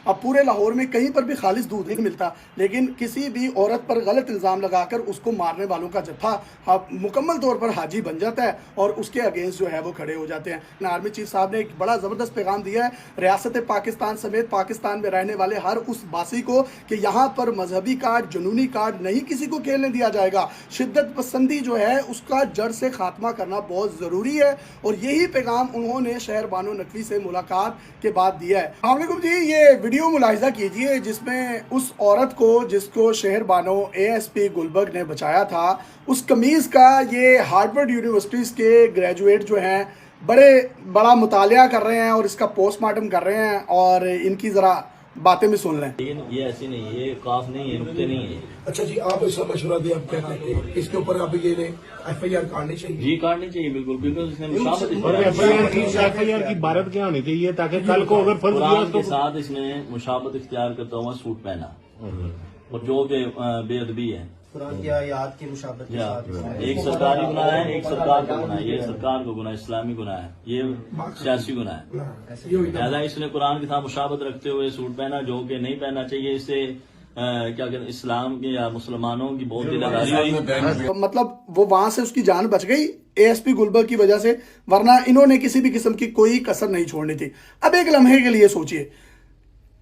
اب پورے لاہور میں کہیں پر بھی خالص دودھ نہیں ملتا، لیکن کسی بھی عورت پر غلط الزام لگا کر اس کو مارنے والوں کا جتھا مکمل طور پر حاجی بن جاتا ہے اور اس کے اگینسٹ جو ہے وہ کھڑے ہو جاتے ہیں۔ آرمی چیف صاحب نے ایک بڑا زبردست پیغام دیا ہے ریاست پاکستان سمیت پاکستان میں رہنے والے ہر اس باسی کو کہ یہاں پر مذہبی کارڈ، جنونی کارڈ نہیں کسی کو کھیلنے دیا جائے گا۔ شدت پسندی جو ہے اس کا جڑ سے خاتمہ کرنا بہت ضروری ہے، اور یہی پیغام انہوں نے شہر بانو نقوی سے ملاقات کے بعد دیا ہے۔ السلام علیکم جی، یہ ویڈیو ملاحظہ کیجئے جس میں اس عورت کو جس کو شہر Bano A S P Gulberg نے بچایا تھا، اس قمیض کا یہ ہارورڈ یونیورسٹیز کے گریجویٹ جو ہیں بڑا مطالعہ کر رہے ہیں اور اس کا پوسٹ مارٹم کر رہے ہیں، اور ان کی ذرا باتیں بھی سن لیں۔ یہ ایسی نہیں ہے، یہ کاف نہیں ہے، نقطے نہیں ہے۔ اچھا جی، آپ اس کا مشورہ دیں، آپ کیا کہتے ہیں اس کے اوپر؟ آپ یہ ایف آئی آر کاٹنی چاہیے؟ جی کاٹنی چاہیے بالکل، بالکل اس نے مشابہت ایف آئی آر کی عبارت کیا ہونی چاہیے تاکہ کل کو اگر فرض قرآن کے ساتھ اس نے مشابہت اختیار کرتا ہوا سوٹ پہنا، اور جو کہ بے ادبی ہے، قرآن کی آیات کی مشابہت کے ساتھ ایک سرکاری گناہ ہے، ایک سرکار کا گناہ ہے۔ یہ سرکار کا گناہ اسلامی گناہ ہے، یہ سیاسی گناہ ہے۔ لہٰذا اس نے قرآن کے ساتھ مشابہت رکھتے ہوئے سوٹ پہنا، جو کہ نہیں پہننا چاہیے۔ اس سے کیا کہتے ہیں، اسلام کی یا مسلمانوں کی بہت دلداری ہوئی۔ مطلب وہ وہاں سے اس کی جان بچ گئی اے ایس پی گلبرگ کی وجہ سے، ورنہ انہوں نے کسی بھی قسم کی کوئی کسر نہیں چھوڑنی تھی۔ اب ایک لمحے کے لیے سوچئے،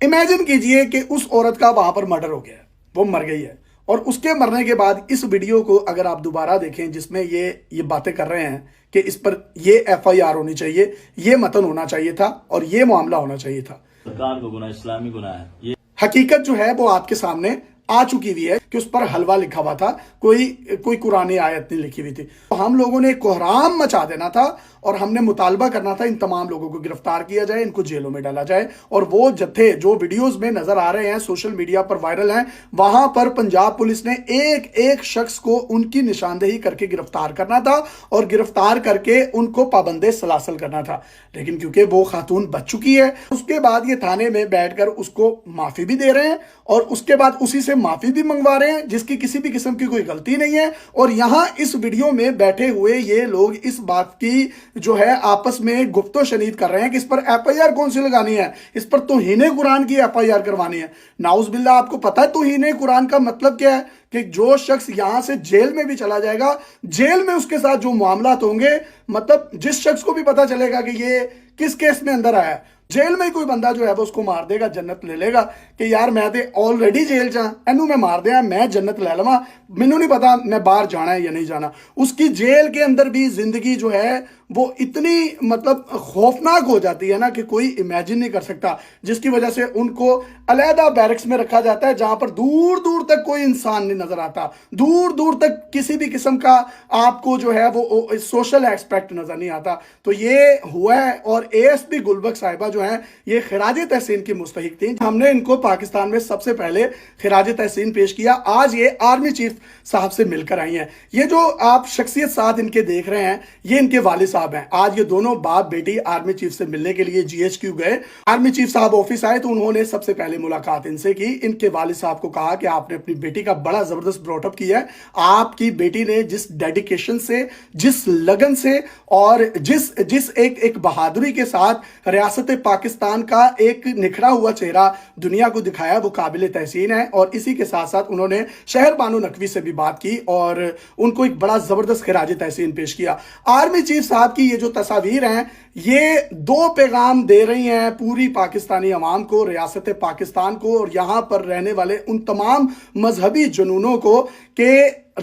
امیجن کیجئے کہ اس عورت کا وہاں پر مرڈر ہو گیا ہے، وہ مر گئی ہے، اور اس کے مرنے کے بعد اس ویڈیو کو اگر آپ دوبارہ دیکھیں جس میں یہ باتیں کر رہے ہیں کہ اس پر یہ ایف آئی آر ہونی چاہیے، یہ متن ہونا چاہیے تھا، اور یہ معاملہ ہونا چاہیے تھا۔ سرکار کا گناہ اسلامی گناہ ہے۔ یہ حقیقت جو ہے وہ آپ کے سامنے آ چکی ہوئی ہے کہ اس پر حلوہ لکھا ہوا تھا، کوئی قرآنی آیت نہیں لکھی ہوئی تھی۔ تو ہم لوگوں نے کوہرام مچا دینا تھا، اور ہم نے مطالبہ کرنا تھا ان تمام لوگوں کو گرفتار کیا جائے، ان کو جیلوں میں ڈالا جائے، اور وہ جتھے جو ویڈیوز میں نظر آ رہے ہیں سوشل میڈیا پر وائرل ہیں، وہاں پر پنجاب پولیس نے ایک ایک شخص کو ان کی نشاندہی کر کے گرفتار کرنا تھا، اور گرفتار کر کے ان کو پابند سلاسل کرنا تھا۔ لیکن کیونکہ وہ خاتون بچ چکی ہے، اس کے بعد یہ تھانے میں بیٹھ کر اس کو معافی بھی دے رہے ہیں، اور اس کے بعد اسی سے معافی بھی منگوا رہے ہیں جس کی کسی بھی قسم کی کوئی غلطی نہیں ہے۔ اور یہاں اس ویڈیو میں بیٹھے ہوئے یہ لوگ اس بات کی جو ہے آپس میں گفت و شنید کر رہے ہیں کہ اس پر ایف آئی آر کون سی لگانی ہے، اس پر توہین قرآن کی ایف آئی آر کروانی ہے۔ نعوذ باللہ، آپ کو پتہ ہے توہین قرآن کا مطلب کیا ہے؟ کہ جو شخص یہاں سے جیل میں بھی چلا جائے گا، جیل میں اس کے ساتھ جو معاملات ہوں گے، مطلب جس شخص کو بھی پتہ چلے گا کہ یہ کس کیس میں اندر آیا ہے، جیل میں کوئی بندہ جو ہے وہ اس کو مار دے گا، جنت لے لے گا کہ یار میں تے آلریڈی جیل چاں، اینو میں مار دیا، میں جنت لے لواں، مینوں نہیں پتا میں باہر جانا ہے یا نہیں جانا۔ اس کی جیل کے اندر بھی زندگی جو ہے وہ اتنی مطلب خوفناک ہو جاتی ہے نا کہ کوئی امیجن نہیں کر سکتا، جس کی وجہ سے ان کو علیحدہ بیرکس میں رکھا جاتا ہے جہاں پر دور دور تک کوئی انسان نہیں نظر آتا، دور دور تک کسی بھی قسم کا آپ کو جو ہے وہ سوشل ایکسپیکٹ نظر نہیں آتا۔ تو یہ ہوا ہے، اور اے ایس پی گلبرگ صاحبہ جو ہیں یہ خراج تحسین کی مستحق تھیں۔ ہم نے ان کو پاکستان میں سب سے پہلے خراج تحسین پیش کیا، آج یہ آرمی چیف صاحب سے مل کر آئی ہیں۔ یہ جو آپ شخصیت ساتھ ان کے دیکھ رہے ہیں، یہ ان کے والد صاحب ہیں۔ آج یہ دونوں باپ بیٹی آرمی چیف سے ملنے کے لیے جی ایچ کیو گئے۔ آرمی چیف صاحب آفس آئے تو انہوں نے سب سے پہلے ملاقات ان سے کی۔ ان کے والد صاحب کو کہا کہ آپ نے اپنی بیٹی کا بڑا زبردست براٹ اپ کیا ہے، آپ کی بیٹی نے جس ڈیڈیکیشن سے، جس لگن سے، اور جس ایک بہادری کے ساتھ ریاست پاکستان کا ایک نکھرا ہوا چہرہ دنیا کو دکھایا، وہ قابل تحسین ہے۔ اور اسی کے ساتھ ساتھ انہوں نے شہر بانو نقوی سے بھی بات کی اور ان کو ایک بڑا زبردست خراج تحسین پیش کیا۔ آرمی چیف صاحب کی یہ جو تصاویر ہیں، یہ دو پیغام دے رہی ہیں پوری پاکستانی عوام کو، ریاست پاکستان کو، اور یہاں پر رہنے والے ان تمام مذہبی جنونوں کو کہ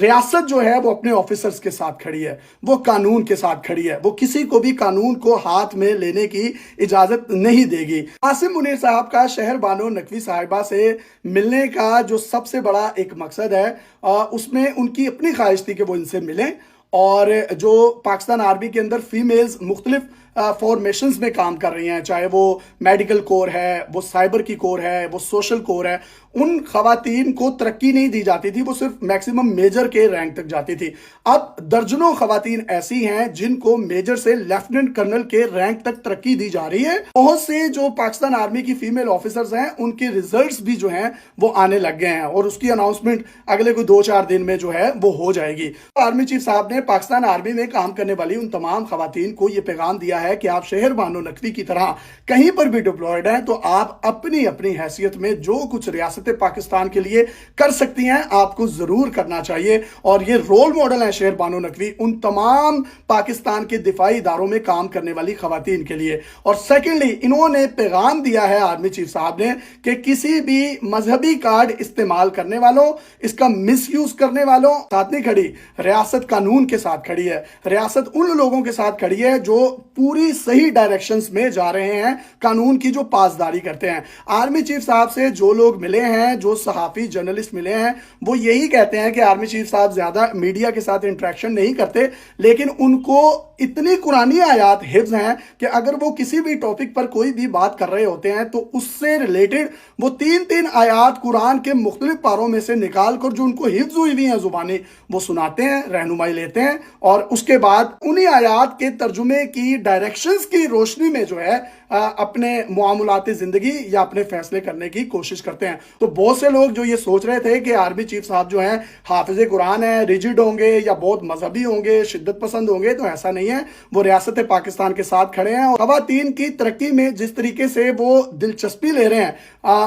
ریاست جو ہے وہ اپنے آفیسرز کے ساتھ کھڑی ہے، وہ قانون کے ساتھ کھڑی ہے، وہ کسی کو بھی قانون کو ہاتھ میں لینے کی اجازت نہیں دے گی۔ عاصم منیر صاحب کا شہر بانو نقوی صاحبہ سے ملنے کا جو سب سے بڑا ایک مقصد ہے، اس میں ان کی اپنی خواہش تھی کہ وہ ان سے ملیں، اور جو پاکستان آرمی کے اندر فیمیلز مختلف فارمیشنز میں کام کر رہی ہیں، چاہے وہ میڈیکل کور ہے، وہ سائبر کی کور ہے، وہ سوشل کور ہے، ان خواتین کو ترقی نہیں دی جاتی تھی، وہ صرف میکسیمم میجر کے رینک تک جاتی تھی۔ اب درجنوں خواتین ایسی ہیں جن کو میجر سے لیفٹیننٹ کرنل کے رینک تک ترقی دی جا رہی ہے۔ بہت سے جو پاکستان آرمی کی فیمیل آفیسرز ہیں، ان کے ریزلٹس بھی جو ہیں وہ آنے لگ گئے ہیں، اور اس کی اناؤنسمنٹ اگلے کوئی 2-4 دن میں جو ہے وہ ہو جائے گی۔ آرمی چیف صاحب نے پاکستان آرمی میں کام کرنے والی ان تمام خواتین کو یہ پیغام دیا ہے ہے کہ آپ شہر بانو نقوی کی طرح کہیں پر بھی ڈپلوائڈ ہیں تو آپ اپنی اپنی حیثیت میں جو کچھ ریاست پاکستان کے لیے کر سکتی ہیں آپ کو ضرور کرنا چاہیے، اور یہ رول ماڈل ہیں شہر بانو نقوی ان تمام پاکستان کے دفاعی اداروں میں کام کرنے والی خواتین کے لیے۔ اور سیکنڈلی انہوں نے پیغام دیا ہے آرمی چیف صاحب نے کہ کسی بھی مذہبی کارڈ استعمال کرنے والوں، اس کا مس یوز کرنے والوں ساتھ نہیں کھڑی، ریاست قانون کے ساتھ کھڑی ہے، ریاست ان لوگوں کے ساتھ کھڑی ہے جو پوری صحیح ڈائریکشنز میں جا رہے ہیں، قانون کی جو پاسداری کرتے ہیں۔ آرمی چیف صاحب سے جو لوگ ملے ہیں، جو صحافی جرنلسٹ ملے ہیں، وہ یہی کہتے ہیں کہ آرمی چیف صاحب زیادہ میڈیا کے ساتھ انٹریکشن نہیں کرتے، لیکن ان کو اتنی قرآنی آیات حفظ ہیں کہ اگر وہ کسی بھی ٹاپک پر کوئی بھی بات کر رہے ہوتے ہیں تو اس سے ریلیٹڈ وہ تین آیات قرآن کے مختلف پاروں میں سے نکال کر جو ان کو حفظ ہوئی ہوئی ہیں زبانیں وہ سناتے ہیں، رہنمائی لیتے ہیں، اور اس کے بعد انہی آیات کے ترجمے کی ڈائریکشنز کی روشنی میں جو ہے اپنے معاملات زندگی یا اپنے فیصلے کرنے کی کوشش کرتے ہیں۔ تو بہت سے لوگ جو یہ سوچ رہے تھے کہ آرمی چیف صاحب جو ہیں حافظ قرآن ہیں، ریجڈ ہوں گے یا بہت مذہبی ہوں گے، شدت پسند ہوں گے، تو ایسا نہیں ہے۔ وہ ریاست پاکستان کے ساتھ کھڑے ہیں اور خواتین کی ترقی میں جس طریقے سے وہ دلچسپی لے رہے ہیں،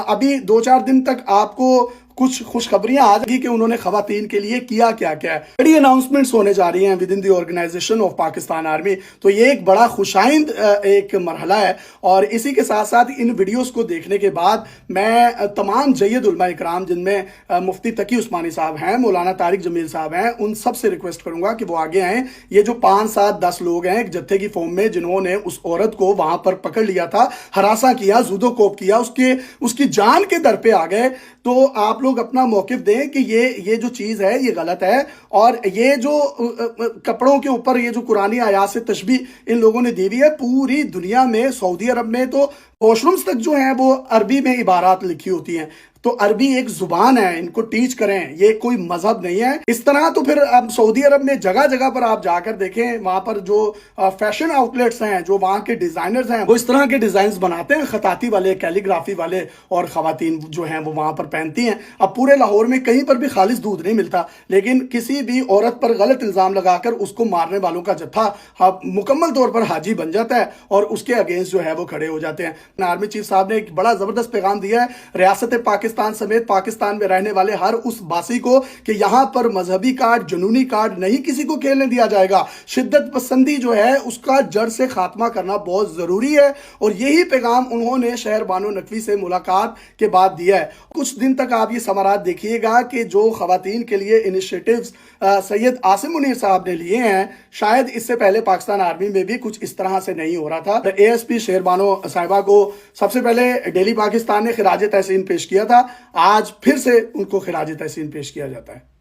ابھی 2-4 دن تک آپ کو کچھ خوشخبریاں آ جائیں گی کہ انہوں نے خواتین کے لیے کیا ہے۔ بڑی اناؤنسمنٹس ہونے جا رہی ہیں with in the organization of Pakistan army, تو یہ ایک بڑا خوشائند ایک مرحلہ ہے۔ اور اسی کے ساتھ ساتھ ان ویڈیوز کو دیکھنے کے بعد میں تمام جید علماء اکرام جن میں مفتی تقی عثمانی صاحب ہیں، مولانا طارق جمیل صاحب ہیں، ان سب سے ریکویسٹ کروں گا کہ وہ آگے آئیں۔ یہ جو 5, 7, 10 لوگ ہیں ایک جتھے کی فارم میں جنہوں نے اس عورت کو وہاں پر پکڑ لیا تھا، ہراساں کیا، زود و کوب کیا، اس کی جان کے در پہ آ گئے، تو آپ لوگ اپنا موقف دیں کہ یہ جو چیز ہے یہ غلط ہے۔ اور یہ جو کپڑوں کے اوپر یہ جو قرآنی آیات سے تشبیہ ان لوگوں نے دی ہوئی ہے، پوری دنیا میں سعودی عرب میں تو واش رومز تک جو ہیں وہ عربی میں عبارات لکھی ہوتی ہیں۔ تو عربی ایک زبان ہے، ان کو ٹیچ کریں، یہ کوئی مذہب نہیں ہے۔ اس طرح تو پھر اب سعودی عرب میں جگہ جگہ پر آپ جا کر دیکھیں، وہاں پر جو فیشن آؤٹلیٹس ہیں، جو وہاں کے ڈیزائنرز ہیں، وہ اس طرح کے ڈیزائنز بناتے ہیں، خطاطی والے، کیلیگرافی والے، اور خواتین جو ہیں وہ وہاں پر پہنتی ہیں۔ اب پورے لاہور میں کہیں پر بھی خالص دودھ نہیں ملتا، لیکن کسی بھی عورت پر غلط الزام لگا کر اس کو مارنے والوں کا جتھا مکمل طور پر حاجی بن جاتا ہے اور اس کے اگینسٹ جو ہے وہ کھڑے ہو جاتے ہیں۔ آرمی چیف صاحب نے ایک بڑا زبردست پیغام دیا ہے ریاست پاکستان سمیت پاکستان میں رہنے والے ہر اس باسی کو کہ یہاں پر مذہبی کارڈ، جنونی کارڈ نہیں کسی کو کھیلنے دیا جائے گا۔ شدت پسندی جو ہے اس کا جڑ سے خاتمہ کرنا بہت ضروری ہے، اور یہی پیغام انہوں نے شہر بانو نقوی سے ملاقات کے بعد دیا ہے۔ کچھ دن تک آپ یہ ثمرات دیکھیے گا کہ جو خواتین کے لیے انیشیٹیوز سید عاصم منیر صاحب نے لیے ہیں، شاید اس سے پہلے پاکستان آرمی میں بھی کچھ اس طرح سے نہیں ہو رہا تھا۔ اے ایس پی شہر بانو صاحبہ کو سب سے پہلے ڈیلی پاکستان نے خراج تحسین پیش کیا تھا، آج پھر سے ان کو خراج تحسین پیش کیا جاتا ہے۔